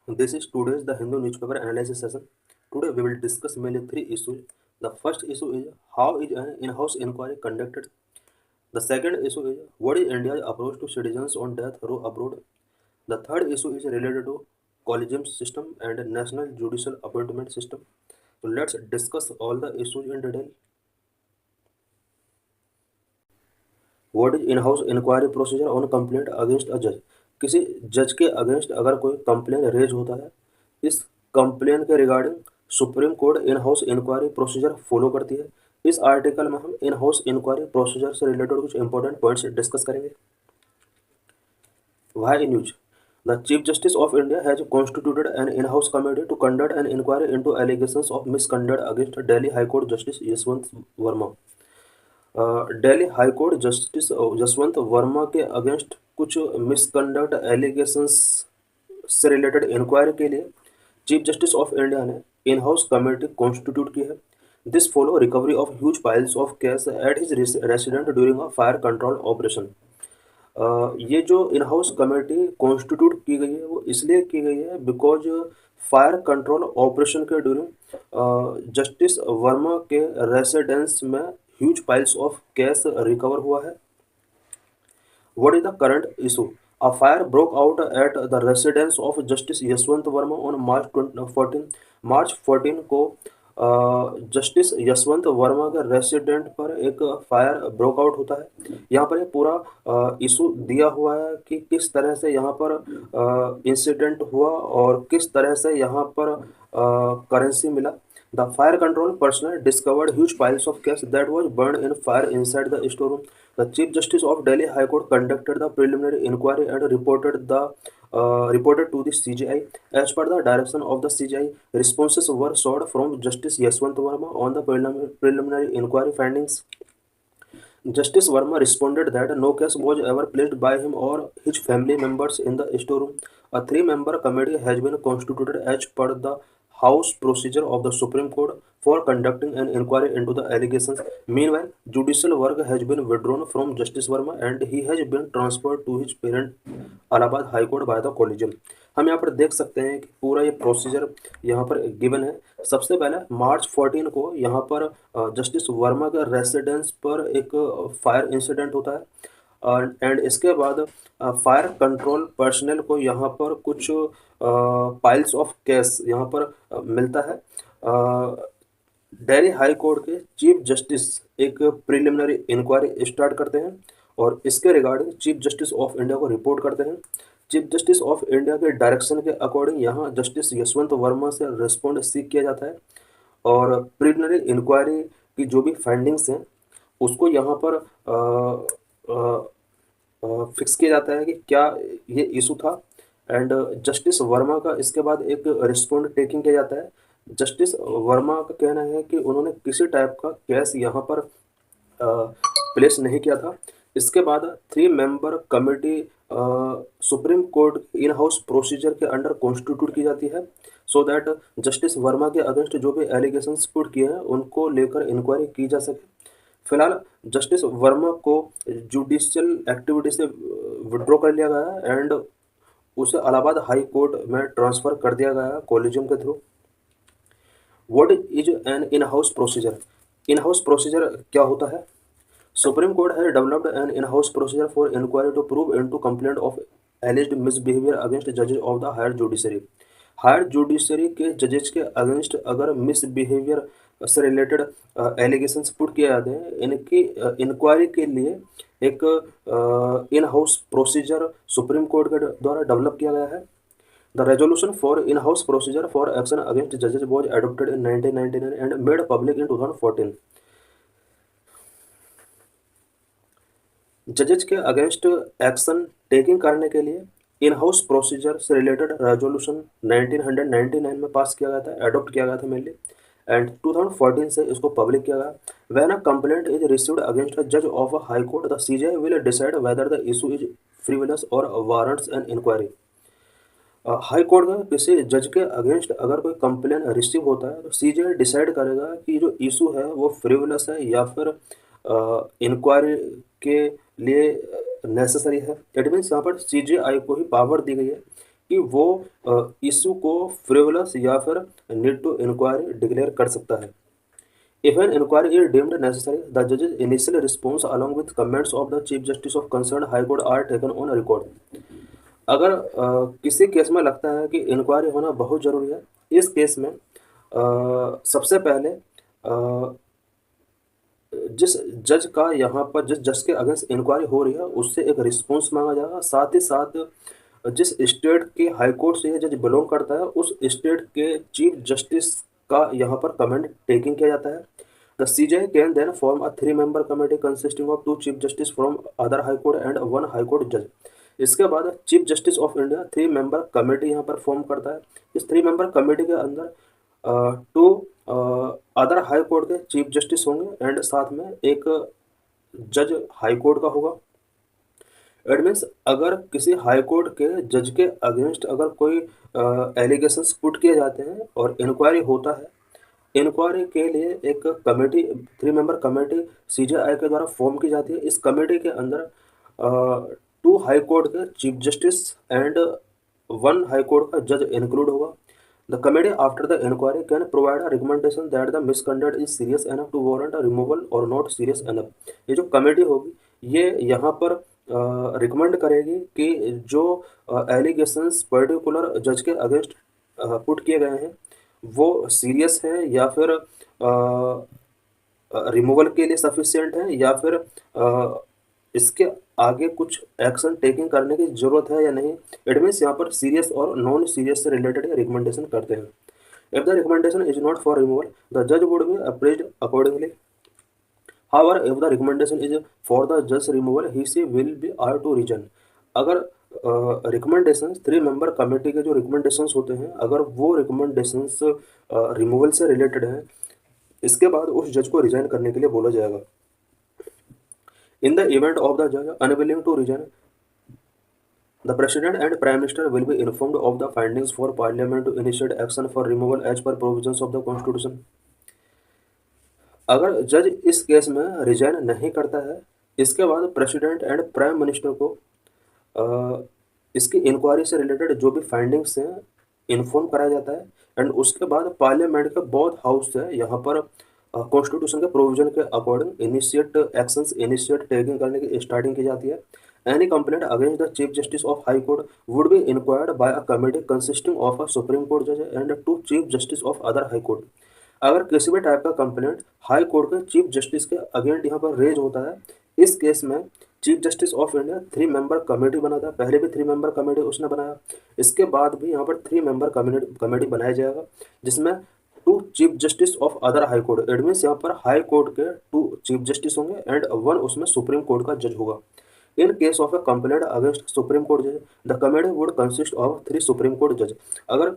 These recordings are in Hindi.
This is today's the Hindu newspaper analysis session. Today we will discuss mainly three issues. The first issue is how is an in-house inquiry conducted. The second issue is what is India's approach to citizens on death row abroad. The third issue is related to collegium system and national judicial appointment system. So let's discuss all the issues in detail. What is in house inquiry procedure on complaint against a जज। किसी जज के अगेंस्ट अगर कोई कंप्लेन रेज होता है, इस कंप्लेन के regarding Supreme Court in house inquiry procedure follow करती है। इस आर्टिकल में हम इन हाउस इंक्वायरी प्रोसीजर से रिलेटेड कुछ इंपॉर्टेंट पॉइंट्स डिस्कस करेंगे। Why news the chief justice of India has constituted an in house committee to conduct an inquiry into allegations of misconduct against Delhi High Court Justice Yashwant Varma. Delhi High Court Justice Jaswant Varma के अगेंस्ट कुछ मिसकंडक्ट एलिगेशंस से रिलेटेड इंक्वायरी के लिए चीफ जस्टिस ऑफ इंडिया ने इन हाउस कमेटी कॉन्स्टिट्यूट की है। This follow recovery of huge piles of case at his resident during a fire control operation. ये जो इन हाउस कमेटी कॉन्स्टिट्यूट की गई है वो इसलिए की गई है बिकॉज फायर कंट्रोल ऑपरेशन के ड्यूरिंग जस्टिस वर्मा के रेसिडेंस में huge piles of cash recover हुआ है। What is the current issue? A fire broke out at the residence of Justice Yashwant Verma on March 14 को जस्टिस यशवंत वर्मा के रेसिडेंट पर एक फायर ब्रोक आउट होता है। यहाँ पर ये पूरा इशू दिया हुआ है कि किस तरह से यहाँ पर इंसिडेंट हुआ और किस तरह से यहाँ पर करेंसी मिला। The fire control personnel discovered huge piles of cash that was burned in fire inside the storeroom. The Chief Justice of Delhi High Court conducted the preliminary inquiry and reported to the CJI. As per the direction of the CJI, responses were sought from Justice Yashwant Verma on the preliminary inquiry findings. Justice Verma responded that no case was ever placed by him or his family members in the storeroom. A three-member committee has been constituted as per the House procedure of the Supreme Court for conducting an inquiry into the allegations. Meanwhile, judicial work has been withdrawn from Justice Verma and he has been transferred to his parent Allahabad High Court by the Collegium. हम यहाँ पर देख सकते हैं कि पूरा ये प्रोसीजर यहाँ पर गिवन है। सबसे पहले मार्च 14 को यहाँ पर जस्टिस वर्मा के रेसिडेंस पर एक फायर इंसिडेंट होता है एंड इसके बाद फायर कंट्रोल पर्सनल को यहाँ पर कुछ पाइल्स ऑफ कैश यहाँ पर मिलता है। दिल्ली हाई कोर्ट के चीफ जस्टिस एक प्रिलिमिनरी इंक्वायरी स्टार्ट करते हैं और इसके regarding chief justice of India को रिपोर्ट करते हैं। चीफ जस्टिस ऑफ इंडिया के डायरेक्शन के अकॉर्डिंग यहाँ जस्टिस यशवंत वर्मा से रिस्पॉन्ड सीख किया जाता है और प्रिलिमिनरी इंक्वायरी की जो भी फाइंडिंग्स हैं उसको यहाँ पर फिक्स किया जाता है कि क्या ये इशू था एंड जस्टिस वर्मा का इसके बाद एक रिस्पॉन्ड टेकिंग किया जाता है। जस्टिस वर्मा का कहना है कि उन्होंने किसी टाइप का केस यहाँ पर प्लेस नहीं किया था। इसके बाद 3 member committee supreme Court in house procedure के अंडर कॉन्स्टिट्यूट की जाती है सो दैट जस्टिस वर्मा के अगेंस्ट जो भी एलिगेशंस पुट किए हैं उनको लेकर इंक्वायरी की जा सके। फिलहाल जस्टिस वर्मा को जुडिशियल एक्टिविटी से विड्रॉ कर लिया गया है एंड उसे इलाहाबाद हाई कोर्ट में ट्रांसफ़र कर दिया गया है कॉलेजियम के through. What is an in house procedure? In house procedure क्या होता है? Supreme court has developed an in house procedure for inquiry to prove into complaint of alleged misbehaviour against जजेस of the higher judiciary. Higher judiciary के जजेस के अगेंस्ट अगर मिसबिहेवियर से रिलेटेड एलिगेशंस पुट किए जाते हैं, इनकी इंक्वायरी के लिए एक इन हाउस प्रोसीजर सुप्रीम कोर्ट के द्वारा डेवलप किया गया है। The resolution for in-house procedure for action against judges was adopted in 1999 and made public in 2014. जजेज के अगेंस्ट एक्शन टेकिंग करने के लिए इन हाउस प्रोसीजर से रिलेटेड रेजोल्यूशन 1999 में पास किया गया था, एडॉप्ट किया गया था मेनली एंड 2014 से इसको पब्लिक किया गया। When a complaint is received against a जज of a high court the CJI will decide whether the issue is frivolous or warrants an inquiry. High court में किसी जज के अगेंस्ट अगर कोई कंप्लेन रिसीव होता है तो सीजेआई डिसाइड करेगा कि जो इशू है वो फ्रीविलस है या फिर इंक्वायरी के लिए नेसेसरी है। इट मीन्स यहाँ पर सीजेआई को ही पावर दी गई है कि वो इशू को फ्रिवलस या फिर नीड टू इंक्वायरी डिक्लेयर कर सकता है। If an inquiry is deemed necessary, the judge's initial response along with comments of the Chief Justice of concerned High Court are taken on record. अगर किसी केस में लगता है कि इंक्वायरी होना बहुत ज़रूरी है, इस केस में सबसे पहले जिस जज का यहाँ पर जिस जज के अगेंस्ट इंक्वायरी हो रही है उससे एक रिस्पॉन्स मांगा जाएगा। साथ ही साथ जिस स्टेट के हाई कोर्ट से ये जज बिलोंग करता है उस स्टेट के चीफ जस्टिस का यहाँ पर कमेंट टेकिंग किया जाता है। The CJ can then form a 3 member committee consisting of 2 chief justice from other high court and 1 High Court जज। इसके बाद Chief justice of India 3 member committee यहाँ पर फॉर्म करता है। इस 3 member कमेटी के अंदर 2 अदर हाई कोर्ट के चीफ जस्टिस होंगे एंड साथ में एक जज हाई कोर्ट का होगा। इट मीन्स अगर किसी हाई कोर्ट के जज के अगेंस्ट अगर कोई एलिगेशंस पुट किए जाते हैं और इंक्वायरी होता है, इंक्वायरी के लिए एक कमेटी 3 member कमेटी सीजेआई के द्वारा फॉर्म की जाती है। इस कमेटी के अंदर 2 हाई कोर्ट के chief justice and 1 High Court का जज इंक्लूड होगा। The committee after the inquiry can provide a recommendation that the misconduct is serious enough to warrant a removal और नॉट सीरियस एनफ। ये जो कमेटी होगी ये यहाँ पर रिकमेंड करेगी कि जो एलिगेशंस पर्टिकुलर जज के अगेंस्ट पुट किए गए हैं वो सीरियस हैं या फिर रिमूवल के लिए सफिशिएंट है या फिर इसके आगे कुछ एक्शन टेकिंग करने की ज़रूरत है या नहीं। इट मीन्स यहाँ पर सीरियस और नॉन सीरियस से रिलेटेड रिकमेंडेशन करते हैं। If the recommendation is not for removal the जज would be appraised accordingly. However, if the recommendation is for the judge removal, he she will be are to resign। अगर रिकमेंडेशन 3 member कमेटी के जो रिकमेंडेशंस होते हैं अगर वो रिकमेंडेशंस रिमूवल से रिलेटेड हैं इसके बाद उस जज को रिजाइन करने के लिए बोला जाएगा। In the event of the जज unwilling to resign the president and prime minister will be informed of the findings for parliament to initiate action for removal as per provisions of the constitution. अगर जज इस केस में रिजाइन नहीं करता है इसके बाद प्रेसिडेंट एंड प्राइम मिनिस्टर को इसकी इंक्वायरी से रिलेटेड जो भी फाइंडिंग्स हैं इन्फॉर्म कराया जाता है एंड उसके बाद पार्लियामेंट के बोथ हाउस से यहाँ पर कॉन्स्टिट्यूशन के प्रोविजन के according initiate actions initiate taking करने की स्टार्टिंग की जाती है। Any complaint against the chief justice of high court would be inquired by a committee consisting of a supreme court जज and 2 chief justice of other high court. अगर किसी भी टाइप का कंप्लेंट हाई कोर्ट के चीफ जस्टिस के अगेंस्ट यहाँ पर रेज होता है इस केस में chief justice of India 3 member committee बनाता है। पहले भी 3 member कमेटी उसने बनाया, इसके बाद भी यहाँ पर 3 member कमेटी बनाया जाएगा जिसमें 2 chief justice of other high court. It means यहाँ पर हाई कोर्ट के 2 चीफ जस्टिस होंगे एंड 1 उसमें सुप्रीम कोर्ट का जज होगा। In case of a complaint against supreme court जज the committee would consist of 3 supreme court जज। अगर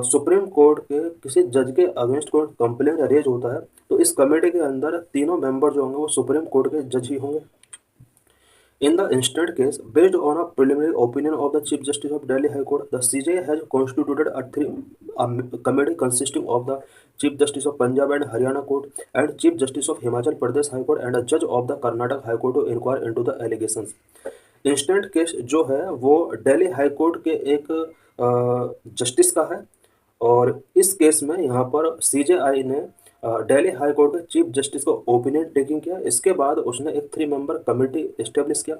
सुप्रीम कोर्ट के किसी जज के अगेंस्ट कोई कंप्लेंट रेज होता है तो इस कमेटी के अंदर तीनों मेंबर जो होंगे वो सुप्रीम कोर्ट के जज ही होंगे। In the instant case, based on a preliminary opinion of the Chief Justice of Delhi High Court, the CJI has constituted a committee consisting of the Chief Justice of Punjab and Haryana Court and Chief Justice of Himachal Pradesh High Court and a judge of the Karnataka High Court to inquire into the allegations। Instant case जो है वो दिल्ली हाई कोर्ट के एक जस्टिस का है और इस केस में यहाँ पर सीजेआई ने दिल्ली हाई कोर्ट के चीफ जस्टिस को ओपिनियन टेकिंग किया। इसके बाद उसने एक 3 member कमेटी इस्टेब्लिश किया।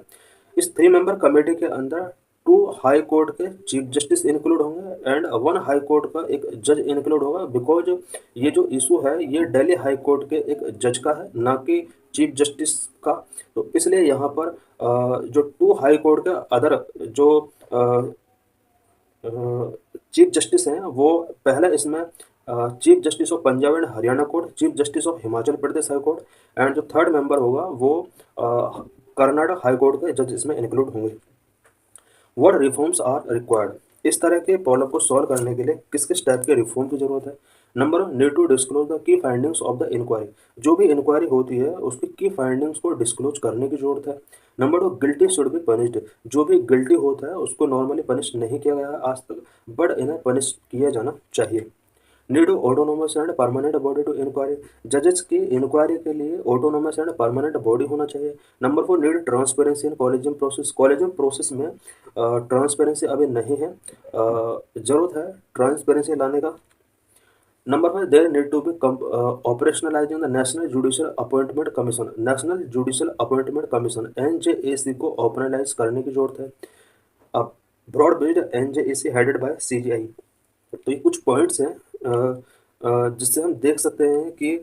इस 3 member कमेटी के अंदर 2 हाई कोर्ट के चीफ जस्टिस इंक्लूड होंगे एंड 1 हाई कोर्ट का एक जज इंक्लूड होगा बिकॉज ये जो इशू है ये दिल्ली हाई कोर्ट के एक जज का है ना कि चीफ जस्टिस का। तो इसलिए यहाँ पर जो 2 हाई कोर्ट के अदर जो चीफ जस्टिस हैं वो पहला इसमें chief justice of Punjab and Haryana court, chief justice of Himachal Pradesh high court and जो 3rd member होगा वो कर्नाटक हाई कोर्ट के जज इसमें इंक्लूड होंगे। व्हाट रिफॉर्म्स आर रिक्वायर्ड, इस तरह के प्रॉब्लम को सॉल्व करने के लिए किस किस टाइप के रिफॉर्म की जरूरत है। Number 1, need to disclose the key findings of the inquiry, जो भी इंक्वायरी होती है उसकी की फाइंडिंग्स को डिस्क्लोज करने की जरूरत है। Number 2, guilty should be punished, जो भी गिल्टी होता है उसको नॉर्मली पनिश नहीं किया गया है आज तक बट इन्हें पनिश किया जाना चाहिए। Need autonomous and permanent body to inquiry, जजेस की इंक्वायरी के लिए ऑटोनोमस एंड परमानेंट बॉडी होना चाहिए। Number 4, need transparency in collegium process में ट्रांसपेरेंसी अभी नहीं है, जरूरत है ट्रांसपेरेंसी लाने का। Number 5, there need to be operationalising the national judicial appointment commission, national judicial appointment commission NJAC को ऑपरेशनलाइज करने की जरूरत है। अब broad based NJAC headed by CJI. तो ये कुछ पॉइंट्स हैं जिससे हम देख सकते हैं कि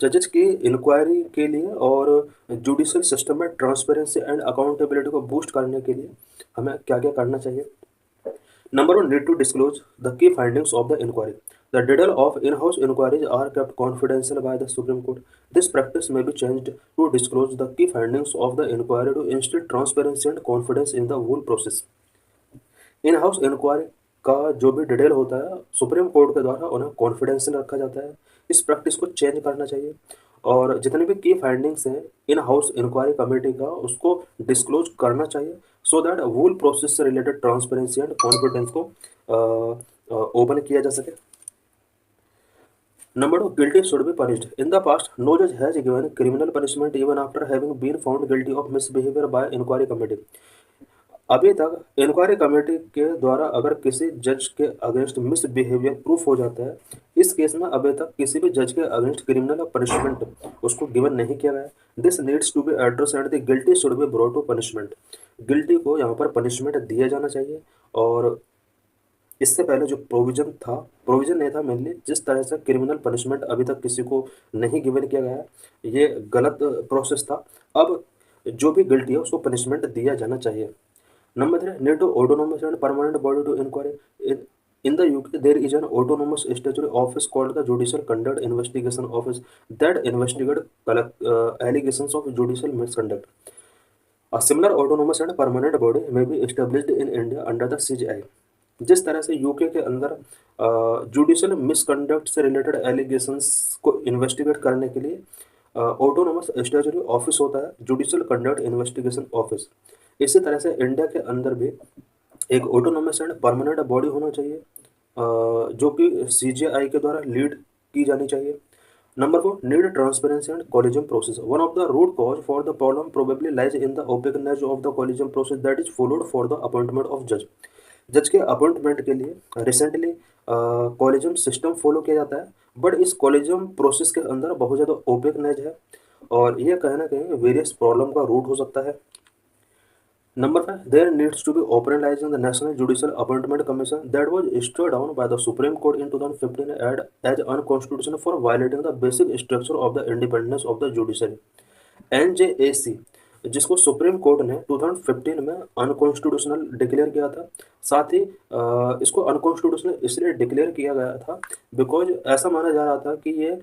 जजेस की इंक्वायरी के लिए और जुडिशियल सिस्टम में ट्रांसपेरेंसी एंड अकाउंटेबिलिटी को बूस्ट करने के लिए हमें क्या क्या करना चाहिए। Number 1, need to disclose the key findings of the inquiry. The detail of in-house inquiries are kept confidential by the Supreme Court. This practice may be changed to disclose the key findings of the inquiry to instill transparency and confidence in the whole process. In house inquiry का जो भी डिटेल होता है सुप्रीम कोर्ट के द्वारा उन्हें कॉन्फिडेंशियल रखा जाता है। इस प्रैक्टिस को चेंज करना चाहिए और जितने भी की फाइंडिंग्स हैं इन हाउस इंक्वायरी कमेटी का उसको डिस्क्लोज करना चाहिए सो दैट वूल प्रोसेस से रिलेटेड ट्रांसपेरेंसी एंड कॉन्फिडेंस को ओपन किया जा सके। Number 2, guilty should be punished. In the past, no judge has given criminal punishment even after having been found guilty of misbehavior by inquiry committee. अभी तक इंक्वायरी कमेटी के द्वारा अगर किसी जज के अगेंस्ट मिसबिहेवियर प्रूफ हो जाता है, इस केस में अभी तक किसी भी जज के अगेंस्ट क्रिमिनल पनिशमेंट उसको गिवन नहीं किया गया। This needs to be address and the guilty should be brought to punishment. Guilty को यहाँ पर पनिशमेंट दिया जाना चाहिए और इससे पहले जो प्रोविजन नहीं था मेनली, जिस तरह से क्रिमिनल पनिशमेंट अभी तक किसी को नहीं गिवन किया गया है, ये गलत प्रोसेस था। अब जो भी गिल्टी है उसको पनिशमेंट दिया जाना चाहिए। Number 3, need to autonomous and permanent body to inquiry. In the UK, there is an autonomous statutory office called the Judicial Conduct Investigation Office that investigates allegations of judicial misconduct. A similar autonomous and permanent body may be established in India under the CJI. जिस तरह से यूके के अंदर जुडिशियल मिसकंडक्ट से रिलेटेड एलिगेशंस को इन्वेस्टिगेट करने के लिए ऑटोनोमस स्टैट्यूटरी ऑफिस होता है, जुडिशियल कंडक्ट इन्वेस्टिगेशन ऑफिस। इसी तरह से इंडिया के अंदर भी एक ऑटोनोमस एंड परमानेंट बॉडी होना चाहिए जो कि सीजीआई के द्वारा लीड की जानी चाहिए। Number 4, need transparency and collegium process. One of the root cause for the problem probably lies in the opaqueness of the collegium process that is followed for the appointment of judge. जज के अपॉइंटमेंट के लिए रिसेंटली कॉलेजियम सिस्टम फॉलो किया जाता है, बट इस कॉलेजियम प्रोसेस के अंदर बहुत ज़्यादा ओपेकनेस है और यह कहीं ना कहीं वेरियस प्रॉब्लम का रूट हो सकता है। Number 5, there needs to be operationalizing the National Judicial Appointment Commission that was struck down by the Supreme Court in 2015 as unconstitutional for violating the basic structure of the independence of the judiciary. NJAC जिसको सुप्रीम कोर्ट ने 2015 में अनकॉन्स्टिट्यूशनल डिक्लेयर किया था। साथ ही इसको अनकॉन्स्टिट्यूशनल इसलिए डिक्लेयर किया गया था बिकॉज ऐसा माना जा रहा था कि ये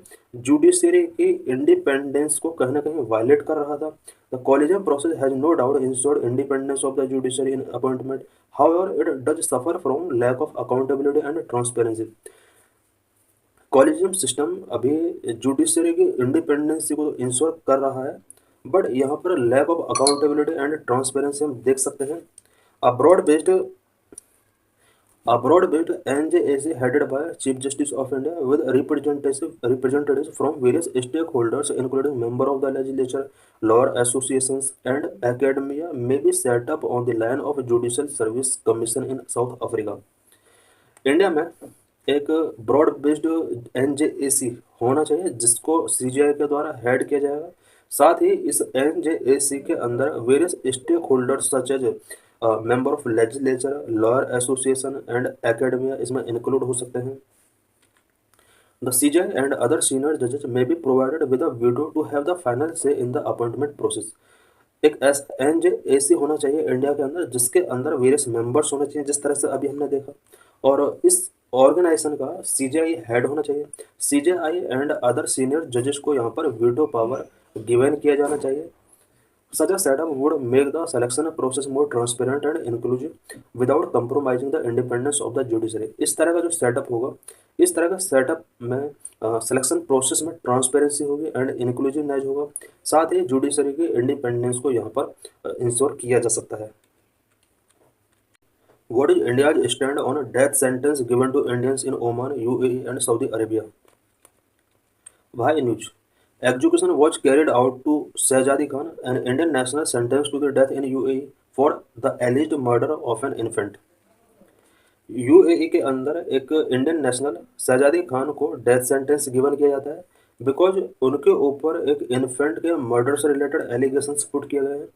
जुडिशरी की इंडिपेंडेंस को कहीं ना कहीं वायलेट कर रहा था। The collegium process has no doubt ensured independence of the judiciary in appointment, however it does suffer from lack of accountability and transparency. Collegium system अभी जुडिशरी की इंडिपेंडेंसी को इंश्योर कर रहा है, बट यहाँ पर lack of accountability and transparency हम देख सकते हैं। Abroad based NJAC headed by Chief Justice of India with representatives from various stakeholders including member of the legislature, lawyer associations and academia may be set up on the line of Judicial Service Commission in South Africa. India में एक ब्रॉड बेस्ड NJAC होना चाहिए जिसको CJI के द्वारा हेड किया जाएगा। साथ ही इस NJAC के अंदर various stake holders such as member of legislature, lawyer association and academia इसमें इंक्लूड हो सकते हैं। The CJI and other senior जजेस may be provided with a veto to have the final say in the appointment process. एक NJAC होना चाहिए इंडिया के अंदर जिसके अंदर वेरियस मेंबर्स होने चाहिए जिस तरह से अभी हमने देखा, और इस ऑर्गेनाइजेशन का CJI हेड होना चाहिए। CJI एंड अदर सीनियर जजेस को यहाँ पर वीटो पावर गिवन किया जाना चाहिए। Such a setup would make the selection process more transparent and inclusive without compromising the independence of the judiciary. इस तरह का जो सेटअप होगा, इस तरह का सेटअप में सिलेक्शन प्रोसेस में ट्रांसपेरेंसी होगी एंड इंक्लूसिवनेस होगा, साथ ही जुडिशरी के इंडिपेंडेंस को यहाँ पर इंश्योर किया जा सकता है। What is India's stand on death sentence given to Indians in Oman, UAE, and Saudi Arabia? Why news? Execution was carried out to Shahzadi Khan, an Indian national sentenced to the death in UAE for the alleged murder of an infant. UAE के अंदर एक इंडियन नेशनल शहजादी खान को डेथ सेंटेंस गिवन किया जाता है बिकॉज उनके ऊपर एक इन्फेंट के मर्डर से रिलेटेड एलिगेशंस पुट किए गए हैं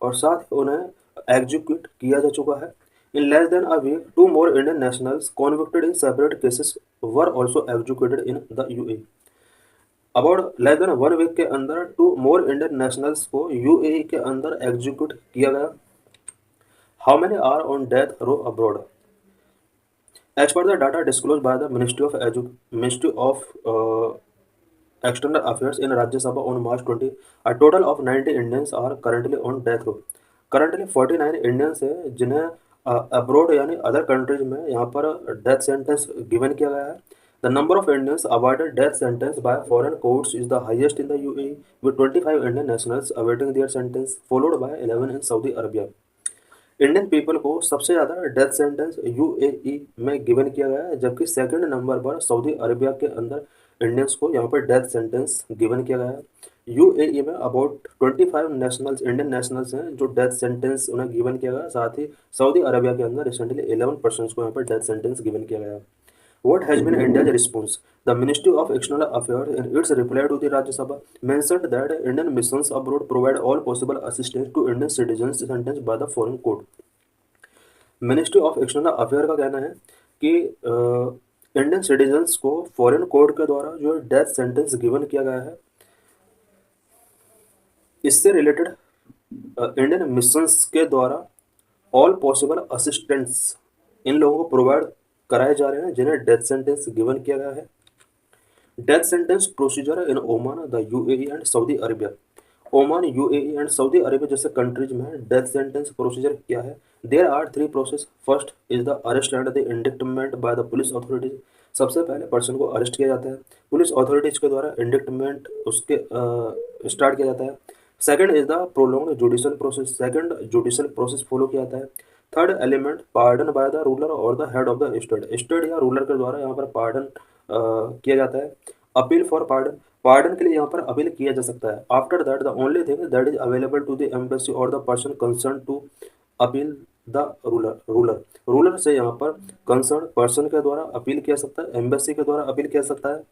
और साथ ही उन्हें एग्जीक्यूट किया जा चुका है in less than a week two more Indian nationals convicted in separate cases were also executed in the UAE about less than one week के अंदर टू मोर इंडियन नेशनल्स को यूएई के अंदर एग्जीक्यूट किया गया how many are on death row abroad As per the data disclosed by the Ministry of External Affairs in Rajya Sabha on March 20, a total of 90 Indians are currently on death row. Currently 49 Indians हैं जिन्हें अब्रॉड यानी अदर कंट्रीज में यहाँ पर डेथ सेंटेंस गिवन किया गया है. The number of Indians awarded death sentence by foreign courts is the highest in the UAE, with 25 Indian nationals awaiting their sentence, followed by 11 in Saudi Arabia. Indian people को सबसे ज़्यादा डेथ सेंटेंस यूएई में गिवन किया गया है जबकि सेकंड नंबर पर सऊदी अरेबिया के अंदर इंडियंस को यहाँ पर डेथ सेंटेंस गिवन किया गया है. यूएई में अबाउट 25 नेशनल्स इंडियन नेशनल्स हैं जो डेथ सेंटेंस उन्हें गिवन किया गया. साथ ही सऊदी अरेबिया के अंदर रिसेंटली 11 पर्सनस को यहाँ पर डेथ सेंटेंस गिवन किया गया है. What has been India's response? The Ministry of External Affairs, in its reply to the Rajya Sabha, mentioned that Indian missions abroad provide all possible assistance to Indian citizens sentenced by the foreign court. Ministry of external affair का कहना है कि इंडियन सिटीजन्स को फॉरेन कोर्ट के द्वारा जो डेथ सेंटेंस गिवन किया गया है इससे रिलेटेड इंडियन मिशंस के द्वारा ऑल पॉसिबल असिस्टेंस इन लोगों को प्रोवाइड कराए जा रहे हैं जिन्हें डेथ सेंटेंस गिवन किया गया है. Death sentence procedure in Oman, the UAE and Saudi Arabia. Oman, UAE and Saudi Arabia जैसे कंट्रीज में डेथ सेंटेंस प्रोसीजर क्या है? There are 3 process. First is the arrest and the indictment by the police authorities. सबसे पहले पर्सन को अरेस्ट किया जाता है, पुलिस अथॉरिटीज के द्वारा इंडिक्टमेंट उसके स्टार्ट किया जाता है. Second is the prolonged judicial process. Second judicial process follow किया जाता है. Third element pardon by the ruler और the head of the state या रूलर के द्वारा यहाँ पर पार्डन किया जाता है. Appeal for pardon. पार्डन के लिए यहाँ पर अपील किया जा सकता है. After that the only thing that is available to the embassy और the person concern to appeal the ruler से यहाँ पर कंसर्न पर्सन के द्वारा अपील किया सकता है, एम्बेसी के द्वारा अपील किया सकता है.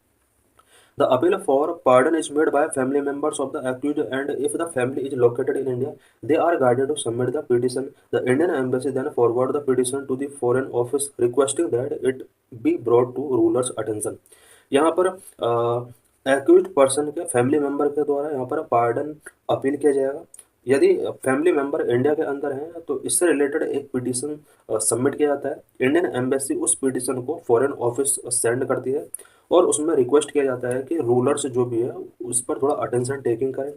The appeal for pardon is made by family members of the accused, and if the family is located in India, they are guided to submit the petition. The Indian embassy then forward the petition to the foreign office requesting that it be brought to ruler's attention. यहाँ पर एक्यूज पर्सन के फैमिली मेंबर के द्वारा यहाँ पर पार्डन अपील किया जाएगा. यदि फैमिली मेंबर इंडिया के अंदर हैं तो इससे रिलेटेड एक पिटीशन सबमिट किया जाता है. इंडियन एम्बेसी उस पिटीशन को फॉरेन ऑफिस सेंड करती है और उसमें रिक्वेस्ट किया जाता है कि रूलर्स जो भी है उस पर थोड़ा अटेंशन टेकिंग करें.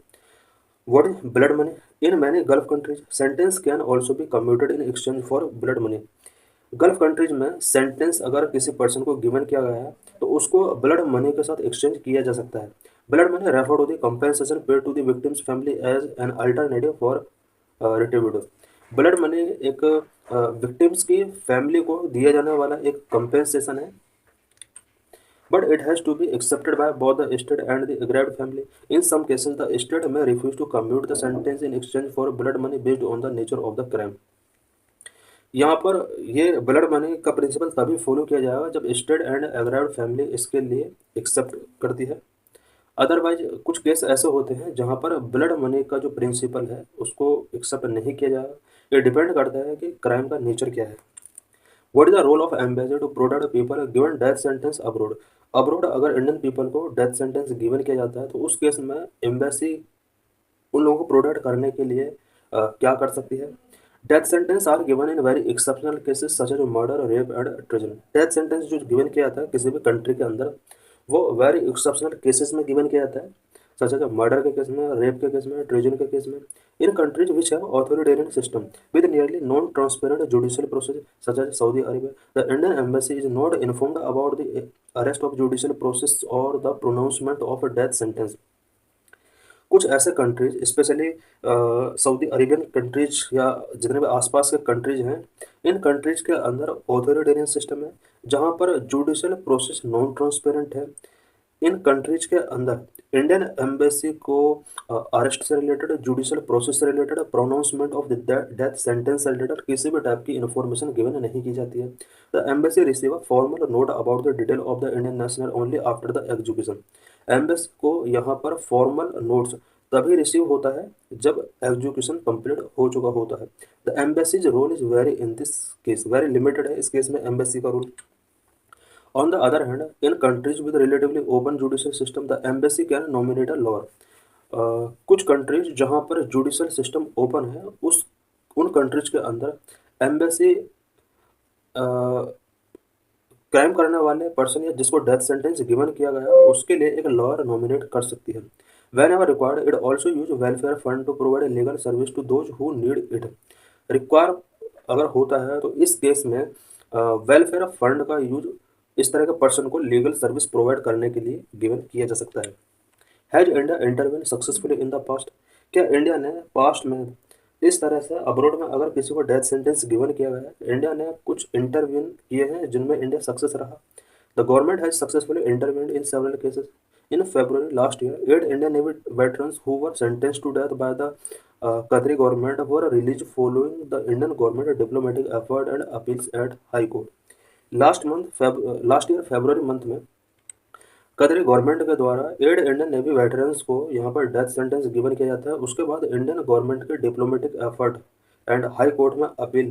What is blood money? In many gulf countries sentence can also be commuted in exchange for blood money. Gulf countries में सेंटेंस अगर किसी पर्सन को गिवन किया गया है तो उसको ब्लड मनी के साथ एक्सचेंज किया जा सकता है. Blood money refer to the compensation paid to the victims family as an alternative for retributive. Blood money एक विक्टिम्स की फैमिली को दिया जाने वाला एक कंपेंसेशन है, but it has to be accepted by both the state and the aggrieved family. In some cases, the state may refuse to commute the sentence in exchange for blood money based on the nature of the crime. यहाँ पर ये ब्लड मनी का प्रिंसिपल तभी फॉलो किया जाएगा जब स्टेट एंड एग्राइव्ड फैमिली इसके लिए एक्सेप्ट करती है. अदरवाइज कुछ केस ऐसे होते हैं जहाँ पर ब्लड मनी का जो प्रिंसिपल है उसको एक्सेप्ट नहीं किया जाएगा. ये डिपेंड करता है कि क्राइम का नेचर क्या है. What is the role of embassy to protect people given death sentence abroad? Abroad अगर इंडियन पीपल को डेथ सेंटेंस गिवन किया जाता है तो उस केस में एम्बेसी उन लोगों को प्रोटेक्ट करने के लिए क्या कर सकती है? Death sentence are given in very exceptional cases such as murder, rape and treason. Death sentence जो गिवन किया जाता है किसी भी कंट्री के अंदर वो वेरी एक्सेप्शनल केसेस में गिवन किया जाता है, सच एज मर्डर के केस में, रेप के केस में, ट्रेजन के केस में. In countries which have authoritarian system with nearly non-transparent judicial process such as Saudi Arabia, the Indian embassy is not informed about the arrest of judicial process or the pronouncement of a death sentence. कुछ ऐसे countries specially Saudi Arabian countries या जितने भी आसपास के कंट्रीज हैं, इन कंट्रीज के अंदर ऑथोरिटेरियन सिस्टम है जहाँ पर जुडिशियल प्रोसेस नॉन ट्रांसपेरेंट है। इन कंट्रीज के अंदर इंडियन एम्बेसी को अरेस्ट से रिलेटेड, जुडिशियल प्रोसेस से related, pronouncement of the death sentence से रिलेटेड किसी भी टाइप की इन्फॉर्मेशन गिवन नहीं की जाती है। The embassy receive a formal note about the detail of the Indian national only after the execution. Embassy को यहाँ पर फॉर्मल नोट्स तभी रिसीव होता है जब एग्जीक्यूशन कंप्लीट हो चुका होता है। The embassy's role is very in this case very limited है इस केस में एम्बेसी का role. On the other hand, in countries with relatively open judicial system, the embassy can nominate a lawyer. कुछ कंट्रीज जहाँ पर जुडिशल सिस्टम ओपन है उस उन कंट्रीज के अंदर एम्बेसी क्राइम करने वाले पर्सन या जिसको डेथ सेंटेंस गिवन किया गया है उसके लिए एक लॉयर नॉमिनेट कर सकती है। Whenever required it also use welfare fund to provide legal service to those who need it. Require अगर होता है तो इस केस में वेलफेयर फंड का यूज इस तरह के पर्सन को लीगल सर्विस प्रोवाइड करने के लिए गिवन किया जा सकता है। Has India intervene successfully in the past? क्या इंडिया ने पास्ट में इस तरह से अब्रॉड में अगर किसी को डेथ सेंटेंस गिवन किया गया है, इंडिया ने कुछ इंटरवीन किए हैं जिनमें इंडिया सक्सेस रहा। The government has successfully intervened in several cases. In February last year, 8 Indian Navy veterans who were sentenced to death by the Qatari government were released following the Indian government diplomatic effort and appeals at High Court. Last year February month में कतरी गवर्नमेंट के द्वारा 8 इंडियन नेवी वेटरन्स को यहाँ पर डेथ सेंटेंस गिवन किया जाता है। उसके बाद इंडियन गवर्नमेंट के diplomatic effort and high court में अपील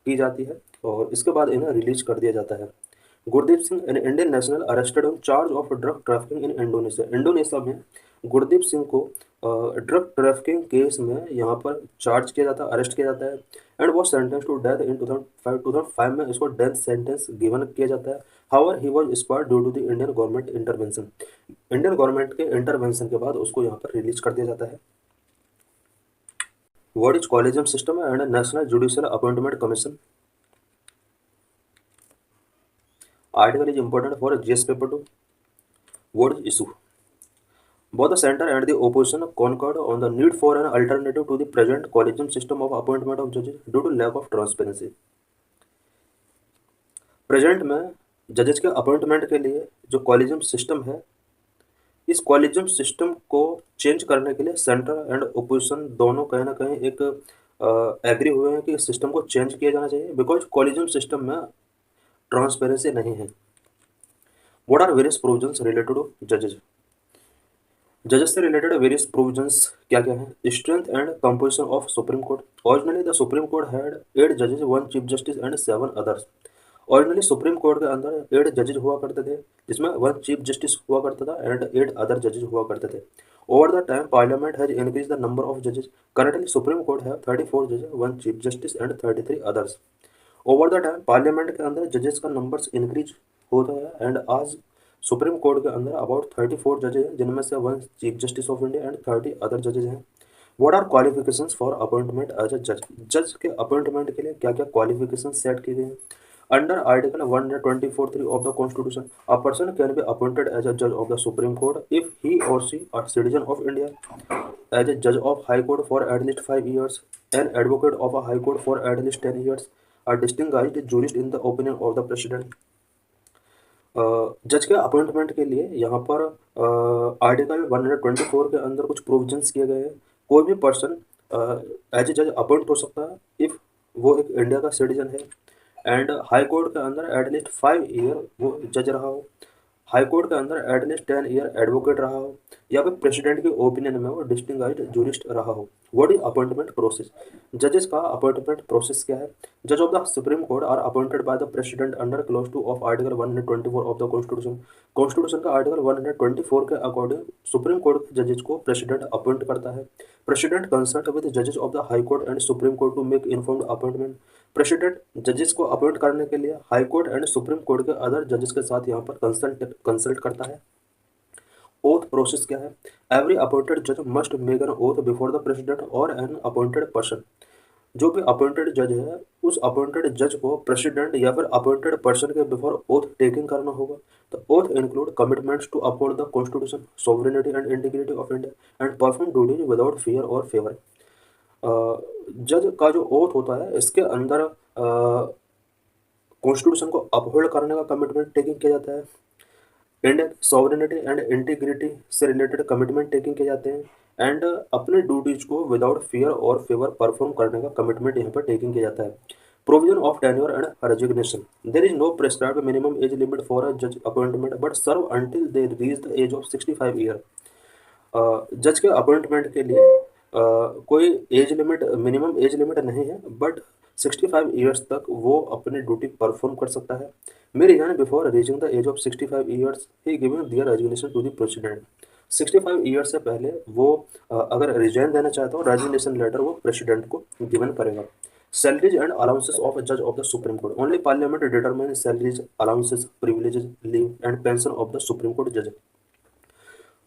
की जाती है और इसके बाद इन्हें रिलीज कर दिया जाता है। Gurdeep Singh an Indian national arrested on charge of drug trafficking in Indonesia. Indonesia में गुरदीप सिंह को ड्रग ट्रैफिकिंग केस में यहाँ पर चार्ज किया जाता है, अरेस्ट किया जाता है एंड वो सेंटेंस टू डेथ इन 2005 में इसको डेथ सेंटेंस गिवन किया जाता है। However he was expired due to the Indian government intervention. Indian government के इंटरवेंशन के बाद उसको यहाँ पर रिलीज कर दिया जाता है। What is collegium system and national judicial appointment commission? Article is important for GS paper 2. What is issue? Both the center and the opposition concurred on the need for an alternative to the present collegium system of appointment of judges due to lack of transparency. Present में जजेस के अपॉइंटमेंट के लिए जो कॉलेजियम सिस्टम है, इस कॉलेजियम सिस्टम को चेंज करने के लिए सेंटर एंड ओपोजिशन दोनों कहीं ना कहीं एक एग्री हुए हैं कि इस सिस्टम को चेंज किया जाना चाहिए बिकॉज कॉलेजियम सिस्टम में ट्रांसपेरेंसी नहीं है। What are various provisions related to जजेस? जजेस से रिलेटेड वेरियस प्रोविजंस क्या क्या है? Strength and composition of Supreme Court. Originally the Supreme Court had 8 जजेस, 1 chief justice and 7 others. Originally Supreme court के अंदर 8 जजेस हुआ करते थे जिसमें 1 चीफ जस्टिस हुआ करता था एंड 8 अदर जजेस हुआ करते थे। Over the time parliament has increase the number of जजेस। करंटली सुप्रीम कोर्ट है 34 जजेस, 1 chief justice and 33 others. Over the time parliament के अंदर जजेस का नंबर्स इंक्रीज होता है एंड आज सुप्रीम कोर्ट के अंदर अबाउट 34 जजेस हैं जिनमें से 1 chief justice of India and 30 other जजेस हैं। What are qualifications for appointment as a जज? जज के अपॉइंटमेंट के लिए क्या क्या क्वालिफिकेशन सेट की गई हैं? Under article 124(3) of the Constitution, a person can be appointed as a judge of the Supreme Court if he or she are citizen of India, as a judge of High Court for at least 5 years, an advocate of a High Court for at least 10 years, a distinguished jurist in the opinion of the President. जज के अपॉइंटमेंट के लिए यहाँ पर आर्टिकल 124 के अंदर कुछ प्रोविजंस किए गए हैं। कोई भी पर्सन एज ए जज अपॉइंट हो सकता है इफ़ वो एक इंडिया का सिटीजन है एंड हाई कोर्ट के अंदर एटलीस्ट 5 ईयर वो जज रहा हो, हाई कोर्ट के अंदर एटलीस्ट 10 ईयर एडवोकेट रहा हो या फिर प्रेसिडेंट के ओपिनियन में वो डिस्टिंग्विश्ड जूरिस्ट रहा हो। What is appointment process? जजेस का अपॉइंटमेंट प्रोसेस क्या है? जज of the Supreme Court are appointed by the president under clause 2 of article 124 of the constitution. Constitution का आर्टिकल 124 के अकॉर्डिंग सुप्रीम कोर्ट के जजेस को प्रेसिडेंट अपॉइंट करता है। प्रेसिडेंट कंसल्ट विद जजेस of the high court and supreme court to make informed appointment. President जजेस को अपॉइंट करने के लिए high court and supreme court के अदर जजेस के साथ यहाँ पर कंसल्ट करता है। ओथ प्रोसेस क्या है? एवरी अपॉइंटेड जज must make an oath before the president और एन अपॉइंटेड पर्सन। जो भी अपॉइंटेड जज है उस अपॉइंटेड जज को प्रेसिडेंट या फिर अपॉइंटेड पर्सन के बिफोर ओथ टेकिंग करना होगा। The oath include commitments to uphold the constitution, sovereignty and integrity of India and perform duties without fear और फेवर। जज का जो ओथ होता है इसके अंदर कॉन्स्टिट्यूशन को अपहोल्ड करने का कमिटमेंट टेकिंग किया जाता है, इंडिया की सॉवरेनिटी एंड इंटीग्रिटी से रिलेटेड कमिटमेंट टेकिंग किए जाते हैं एंड अपने ड्यूटीज को विदाउट फियर और फेवर परफॉर्म करने का कमिटमेंट यहाँ पर टेकिंग किया जाता है। Provision of tenure and resignation, there is no prescribed minimum age limit for a जज appointment but serve until they reach the age of 65 year. जज के अपॉइंटमेंट के लिए कोई age limit, minimum age limit नहीं है, बट 65 ईयर्स तक वो अपनी ड्यूटी परफॉर्म कर सकता है। मे resign before reaching the age of 65 years he giving their resignation to the president. 65 years से पहले वो अगर रिजाइन देना चाहता हो, रेजिग्नेशन लेटर वो प्रेसिडेंट को गिवन करेगा। सैलरीज एंड अलाउंसेस ऑफ जज of the Supreme court, only parliament determine salaries, allowances, privileges, leave and pension of the Supreme court जज।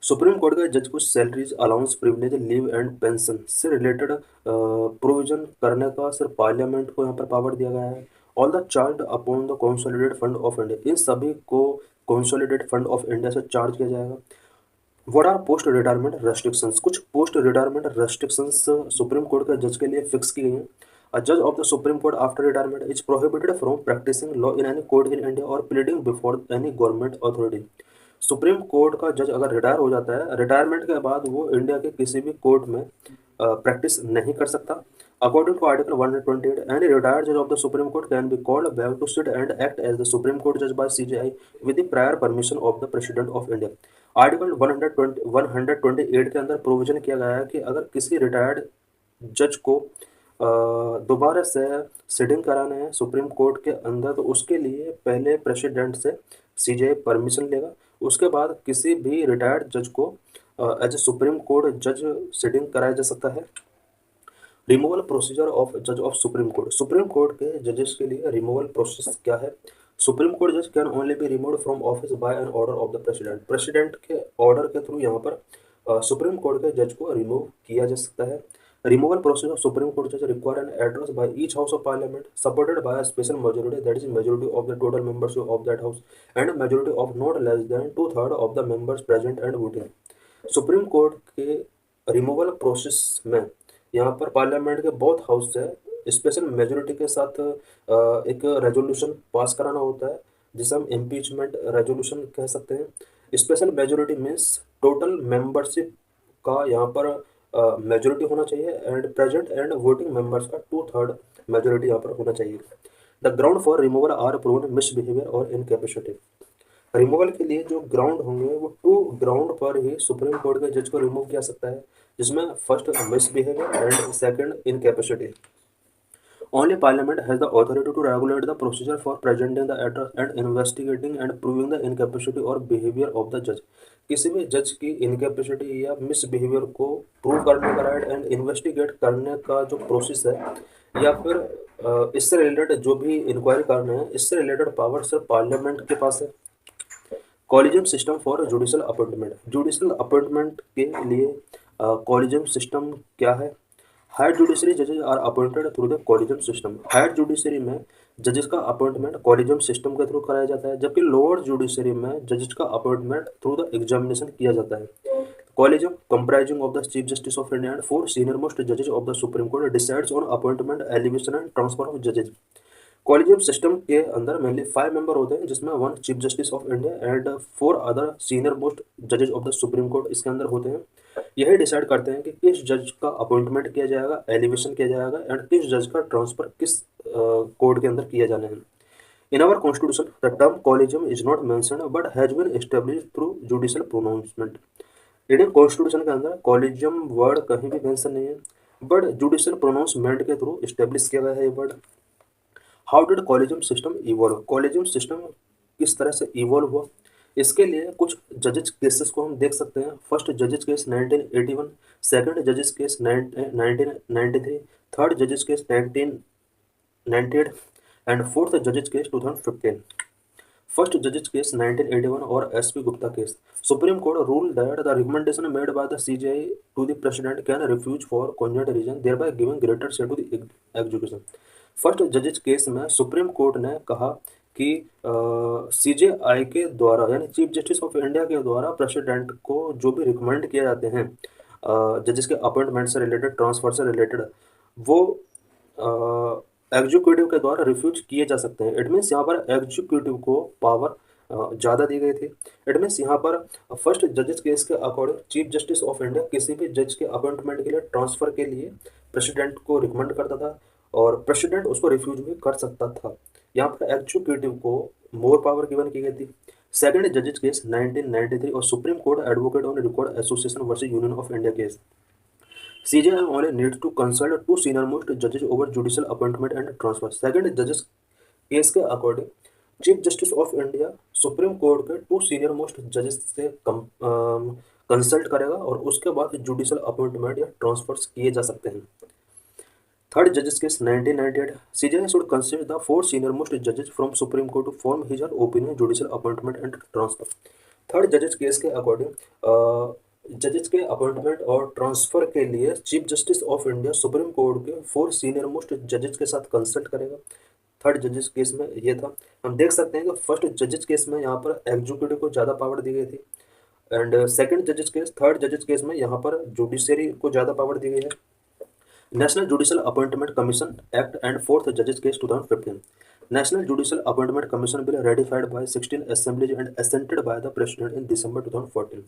सुप्रीम कोर्ट के जज को salaries, allowance, privilege, leave and pension से रिलेटेड प्रोविजन करने का सिर्फ पार्लियामेंट को यहाँ पर पावर दिया गया है। All the charge upon the Consolidated Fund of India, इन सभी को कंसोलिडेटेड फंड ऑफ इंडिया से चार्ज किया जाएगा। What are post retirement restrictions, कुछ post retirement restrictions Supreme court के जज के लिए फिक्स की गई हैं। अ जज of the Supreme Court after retirement is prohibited from practicing law in any court in India और pleading before any government authority. Supreme Court का जज अगर रिटायर हो जाता है, रिटायरमेंट के बाद वो इंडिया के किसी भी कोर्ट में प्रैक्टिस नहीं कर सकता। According to article 128, any retired जज of the Supreme court can be called back to sit and act as the Supreme court जज bye CJI with the prior permission of the president of India. Article 128 के अंदर प्रोविजन किया गया है कि अगर किसी रिटायर्ड जज को दोबारा से सिटिंग कराना है सुप्रीम कोर्ट के अंदर, तो उसके लिए पहले प्रेसिडेंट से सीजेआई परमिशन लेगा। उसके बाद किसी भी रिटायर्ड जज को एज ए सुप्रीम कोर्ट जज सिटिंग कराया जा सकता है। रिमूवल प्रोसीजर ऑफ जज of Supreme Court, Supreme court के जजेस के लिए रिमूवल प्रोसेस क्या है। सुप्रीम कोर्ट जज can only be removed from office by an order of the president, president के ऑर्डर के थ्रू यहाँ पर सुप्रीम कोर्ट के जज को रिमूव किया जा सकता है। Removal process of Supreme court जज require an address by each house of Parliament supported by a special majority, that is majority of the total members of that house and majority of not less than 2/3 of the members present and voting. Supreme court के रिमूवल प्रोसेस में यहाँ पर पार्लियामेंट के बोथ हाउस से स्पेशल मेजोरिटी के साथ एक रेजोल्यूशन पास कराना होता है जिसे हम इम्पीचमेंट रेजोल्यूशन कह सकते हैं। Special majority means total membership का यहाँ पर मेजोरिटी होना चाहिए and present and voting members का 2/3 मेजोरिटी यहाँ पर होना चाहिए। The ground for removal are proven misbehaviour or incapacity, removal के लिए जो ग्राउंड होंगे वो 2 ग्राउंड पर ही सुप्रीम कोर्ट के जज को रिमूव किया सकता है, जिसमें first misbehaviour and second incapacity. Only Parliament has the authority to regulate the procedure for presenting the address and investigating and proving the incapacity or behavior of the judge। किसी भी जज की इनकैपेसिटी या मिसबिहेवियर को प्रूव करने का राइट एंड इन्वेस्टिगेट करने का जो प्रोसेस है, या फिर इससे रिलेटेड जो भी इंक्वायरी करना है, इससे रिलेटेड पावर सिर्फ पार्लियामेंट के पास है। Collegium system for judicial appointment, judicial appointment के लिए कॉलेजियम सिस्टम क्या है। हायर जुडिशरी जजेज are appointed through the collegium system, higher judiciary में जजेस का अपॉइंटमेंट कॉलेजियम सिस्टम के थ्रू कराया जाता है, जबकि लोअर जुडिशरी में जजेस का अपॉइंटमेंट थ्रू द एग्जामिनेशन किया जाता है। Collegium comprising of the chief justice of India and 4 senior most जजेज of the Supreme court decides on appointment, elevation and transfer of जजेज। Collegium system के अंदर मेनली 5 मेंबर होते हैं, जिसमें 1 chief justice of India and 4 other senior most जजेज of the Supreme court इसके अंदर होते हैं। यही डिसाइड करते हैं कि किस जज का अपॉइंटमेंट किया जाएगा, एलिवेशन किया जाएगा एंड किस जज का ट्रांसफर किस कोर्ट के अंदर किया जाना है। In our constitution the term collegium is not mentioned but has been established through judicial pronouncement. Indian constitution के अंदर कॉलेजियम वर्ड कहीं भी मेंशन नहीं है, बट जुडिशियल प्रोनाउंसमेंट के थ्रू एस्टेब्लिश किया गया है ये word. How did collegium system evolve, collegium system किस तरह से इवॉल्व हुआ, इसके लिए कुछ जजेज केसेस को हम देख सकते हैं। फर्स्ट जजेज केस 1981, सेकंड जजेज केस 1993, थर्ड जजेज केस 1998 एंड फोर्थ जजेज केस 2015। फर्स्ट जजेस केस 1981 और SP Gupta case. Supreme Court ruled that the recommendation made by the CJI to the president can refuse for cogent reason, thereby giving greater say to the execution. First जजेस केस में सुप्रीम कोर्ट ने कहा कि सीजेआई के द्वारा यानी चीफ जस्टिस ऑफ इंडिया के द्वारा प्रेसिडेंट को जो भी रिकमेंड किए जाते हैं जजेस के अपॉइंटमेंट से रिलेटेड, ट्रांसफर से रिलेटेड, वो एग्जीक्यूटिव के द्वारा रिफ्यूज किए जा सकते हैं. इट मीन्स यहाँ पर एग्जीक्यूटिव को पावर ज़्यादा दी गई थी. इट मीन्स यहाँ पर फर्स्ट जजेस केस के according chief justice of India किसी भी जज के अपॉइंटमेंट के लिए, ट्रांसफर के लिए प्रेसिडेंट को रिकमेंड करता था और प्रेसिडेंट उसको रिफ्यूज भी कर सकता था. यहाँ पर एग्जीक्यूटिव को मोर पावर गिवन की गई थी. सेकंड जजेस केस 1993 और supreme court advocate on record association versus union of India case. CJI only needs to consult two senior-most judges over judicial appointment and transfer. Second जजेस केस के according chief justice of India supreme court के टू सीनियर मोस्ट जजेस से कंसल्ट करेगा और उसके बाद जुडिशियल अपॉइंटमेंट या ट्रांसफर्स किए जा सकते हैं. थर्ड जजेस case 1998. CJI should consider the four senior most judges from Supreme Court to form his or opinion judicial appointment and transfer. Third जजेस केस के अकॉर्डिंग जजेस के अपॉइंटमेंट और ट्रांसफर के लिए chief justice of India supreme court के फोर सीनियर मोस्ट जजेस के साथ कंसल्ट करेगा. थर्ड जजेस केस में ये था. हम देख सकते हैं कि फर्स्ट जजेस केस में यहाँ पर एग्जीक्यूटिव को ज़्यादा पावर दी गई थी एंड सेकंड जजेस केस, थर्ड जजेस केस में यहाँ पर जुडिशरी को ज़्यादा पावर दी गई है. National judicial appointment Commission Act and fourth जजेस case 2015. National judicial appointment Commission bill ratified by 16 assemblies and assented by the President in December 2014.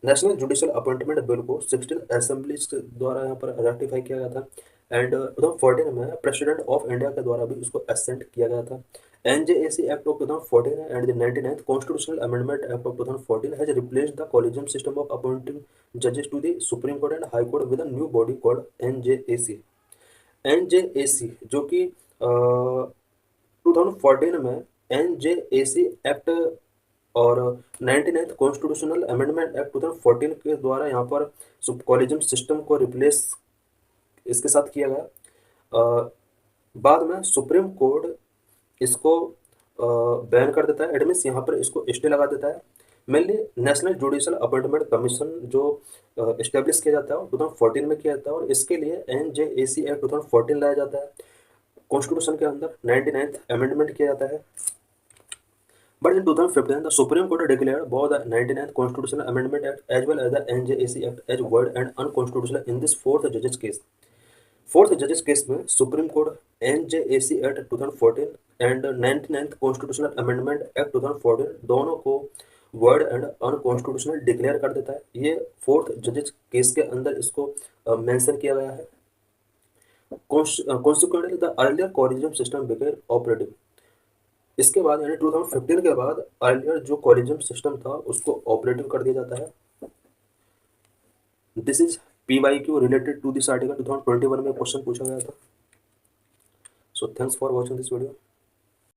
National judicial Appointment bill को 16 असेंबलीज द्वारा यहाँ पर रेटिफाई किया गया था एंड 2014 में प्रेसिडेंट ऑफ इंडिया के द्वारा भी इसको असेंट किया गया था. NJAC Act of 2014 and the 99th Constitutional Amendment Act of 2014 has replaced the collegium system of appointing judges to the Supreme Court and High Court with a new body called NJAC. NJAC जो कि 2014 में NJAC एक्ट और 99th कॉन्स्टिट्यूशनल अमेंडमेंट एक्ट 2014 के द्वारा यहाँ पर कॉलेजियम सिस्टम को रिप्लेस इसके साथ किया गया. बाद में सुप्रीम कोर्ट इसको बैन कर देता है. एट मीन्स यहाँ पर इसको स्टे लगा देता है. Mainly national judicial appointment commission जो इस्टेब्लिश किया जाता है वो 2014 में किया जाता है और इसके लिए NJAC एक्ट 2014 लाया जाता है. कॉन्स्टिट्यूशन के अंदर 99th अमेंडमेंट किया जाता है. But in 2015, the Supreme Court declared both the 99th Constitutional Amendment Act as well as the NJAC Act as void and unconstitutional in this fourth judges case. Fourth जजेस केस में supreme court NJAC act 2014 and 99th constitutional amendment act 2014 दोनों को वर्ड एंड अनकॉन्स्टिट्यूशनल डिक्लेयर कर देता है. ये फोर्थ जजेस केस के अंदर इसको मेंशन किया गया है. Consequently the earlier collegium system became operative. इसके बाद यानी 2015 के बाद अर्लियर जो कॉलेजियम सिस्टम था उसको ऑपरेटिव कर दिया जाता है. This is PYQ related to this article 2021 में क्वेश्चन पूछा गया था. So thanks for watching this video.